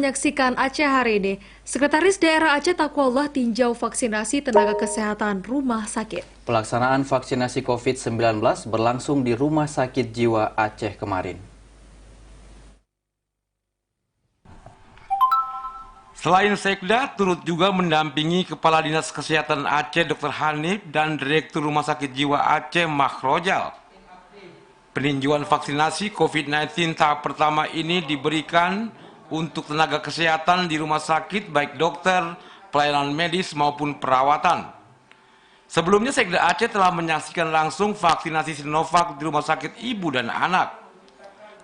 menyaksikan Aceh hari ini. Sekretaris Daerah Aceh Taqwallah tinjau vaksinasi tenaga kesehatan rumah sakit. Pelaksanaan vaksinasi COVID-19 berlangsung di Rumah Sakit Jiwa Aceh kemarin. Selain Sekda, turut juga mendampingi Kepala Dinas Kesehatan Aceh Dr. Hanif dan Direktur Rumah Sakit Jiwa Aceh Makhrojal. Peninjauan vaksinasi COVID-19 tahap pertama ini diberikan untuk tenaga kesehatan di rumah sakit baik dokter, pelayanan medis maupun perawatan. Sebelumnya Sekda Aceh telah menyaksikan langsung vaksinasi Sinovac di rumah sakit ibu dan anak.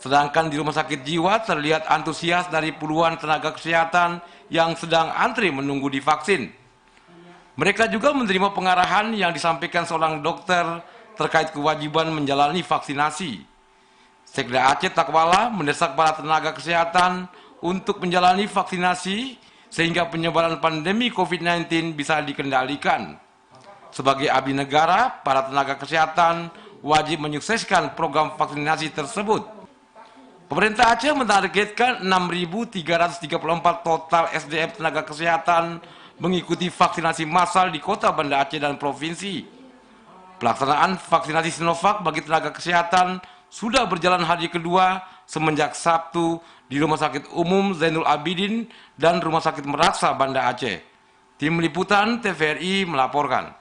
Sedangkan di rumah sakit jiwa terlihat antusias dari puluhan tenaga kesehatan yang sedang antri menunggu divaksin. Mereka juga menerima pengarahan yang disampaikan seorang dokter terkait kewajiban menjalani vaksinasi. Sekda Aceh Taqwallah mendesak para tenaga kesehatan untuk menjalani vaksinasi sehingga penyebaran pandemi COVID-19 bisa dikendalikan. Sebagai abdi negara, para tenaga kesehatan wajib menyukseskan program vaksinasi tersebut. Pemerintah Aceh menargetkan 6.334 total SDM tenaga kesehatan mengikuti vaksinasi massal di Kota Banda Aceh dan provinsi. Pelaksanaan vaksinasi Sinovac bagi tenaga kesehatan sudah berjalan hari kedua semenjak Sabtu di Rumah Sakit Umum Zainul Abidin dan Rumah Sakit Meraksa Banda Aceh. Tim Liputan TVRI melaporkan.